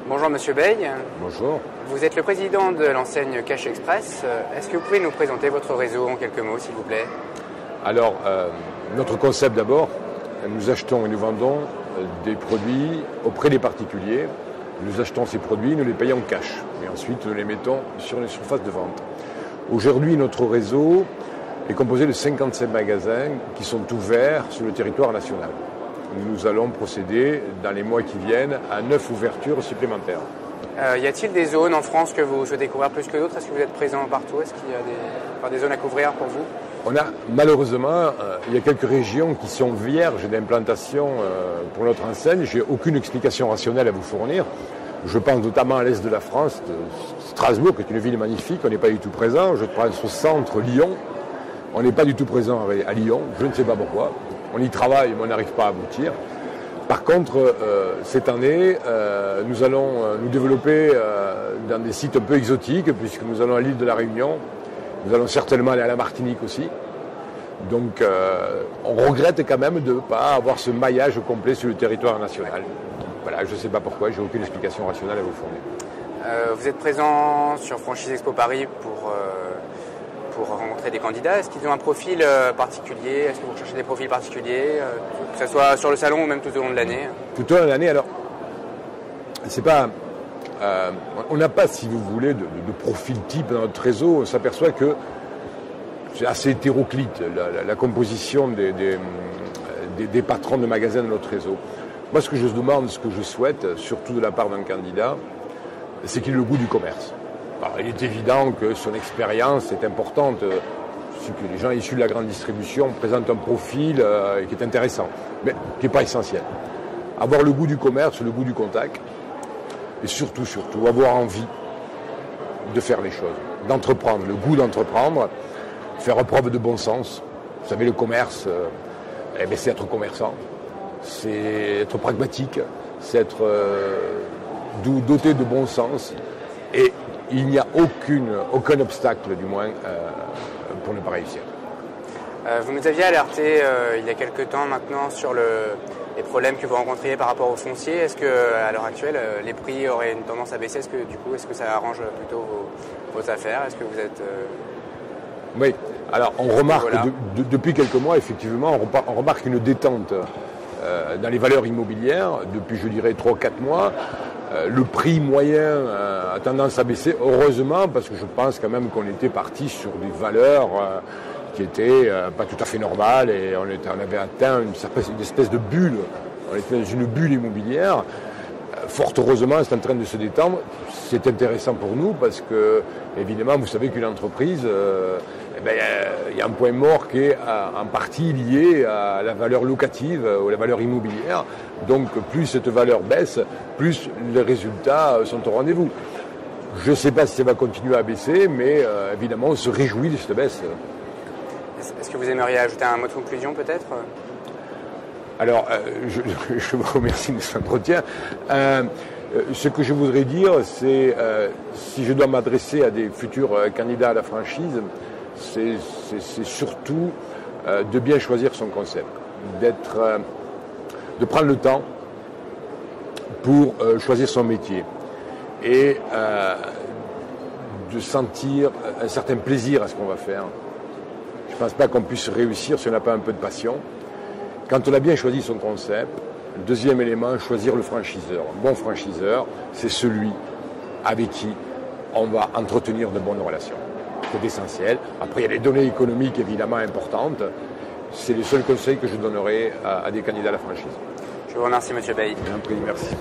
Bonjour Monsieur Bey. Bonjour. Vous êtes le président de l'enseigne Cash Express. Est-ce que vous pouvez nous présenter votre réseau en quelques mots, s'il vous plaît? Alors, notre concept d'abord, nous achetons et nous vendons des produits auprès des particuliers. Nous achetons ces produits, nous les payons en cash. Et ensuite, nous les mettons sur les surfaces de vente. Aujourd'hui, notre réseau est composé de 57 magasins qui sont ouverts sur le territoire national. Nous allons procéder, dans les mois qui viennent, à 9 ouvertures supplémentaires. Y a-t-il des zones en France que vous souhaitez couvrir plus que d'autres? Est-ce que vous êtes présent partout? Est-ce qu'il y a des zones à couvrir pour vous? On a, malheureusement, il y a quelques régions qui sont vierges d'implantation pour notre enseigne. Je n'ai aucune explication rationnelle à vous fournir. Je pense notamment à l'est de la France, Strasbourg, qui est une ville magnifique, on n'est pas du tout présent. Je pense au centre, Lyon. On n'est pas du tout présent à Lyon, je ne sais pas pourquoi. On y travaille, mais on n'arrive pas à aboutir. Par contre, cette année, nous allons nous développer dans des sites un peu exotiques, puisque nous allons à l'île de la Réunion. Nous allons certainement aller à la Martinique aussi. Donc, on regrette quand même de ne pas avoir ce maillage complet sur le territoire national. Voilà, je ne sais pas pourquoi, j'ai aucune explication rationnelle à vous fournir. Vous êtes présent sur Franchise Expo Paris pour rencontrer des candidats. Est-ce qu'ils ont un profil particulier? Est-ce que vous recherchez des profils particuliers, que ce soit sur le salon ou même tout au long de l'année? Tout au long de l'année, alors, c'est pas... on n'a pas, si vous voulez, de profil type dans notre réseau. On s'aperçoit que c'est assez hétéroclite, la composition des patrons de magasins de notre réseau. Moi, ce que je demande, ce que je souhaite, surtout de la part d'un candidat, c'est qu'il ait le goût du commerce. Alors, il est évident que son expérience est importante. Que les gens issus de la grande distribution présentent un profil qui est intéressant, mais qui n'est pas essentiel. Avoir le goût du commerce, le goût du contact, et surtout, avoir envie de faire les choses, d'entreprendre, le goût d'entreprendre, faire preuve de bon sens. Vous savez, le commerce, c'est être commerçant, c'est être pragmatique, c'est être doté de bon sens, et il n'y a aucun obstacle, du moins, pour ne pas réussir. Vous nous aviez alerté il y a quelques temps maintenant sur les problèmes que vous rencontriez par rapport au foncier. Est-ce qu'à l'heure actuelle, les prix auraient une tendance à baisser? Est-ce que ça arrange plutôt vos affaires? Est-ce que vous êtes... Oui, alors on remarque, depuis quelques mois, effectivement, on remarque une détente dans les valeurs immobilières, depuis, je dirais, 3-4 mois. Le prix moyen a tendance à baisser, heureusement, parce que je pense quand même qu'on était parti sur des valeurs qui étaient pas tout à fait normales, et on avait atteint une espèce de bulle. On était dans une bulle immobilière. Fort heureusement, c'est en train de se détendre. C'est intéressant pour nous parce que, évidemment, vous savez qu'une entreprise, il y a un point mort qui est en partie lié à la valeur locative ou la valeur immobilière. Donc, plus cette valeur baisse, plus les résultats sont au rendez-vous. Je ne sais pas si ça va continuer à baisser, mais évidemment, on se réjouit de cette baisse. Est-ce que vous aimeriez ajouter un mot de conclusion, peut-être? Alors, je vous remercie de cet entretien. Ce que je voudrais dire, c'est, si je dois m'adresser à des futurs candidats à la franchise, c'est surtout de bien choisir son concept, de prendre le temps pour choisir son métier et de sentir un certain plaisir à ce qu'on va faire. Je ne pense pas qu'on puisse réussir si on n'a pas un peu de passion. Quand on a bien choisi son concept, le deuxième élément, choisir le franchiseur. Un bon franchiseur, c'est celui avec qui on va entretenir de bonnes relations. C'est essentiel. Après, il y a les données économiques évidemment importantes. C'est les seuls conseils que je donnerai à des candidats à la franchise. Je vous remercie, Monsieur Bey. Bien pris, merci.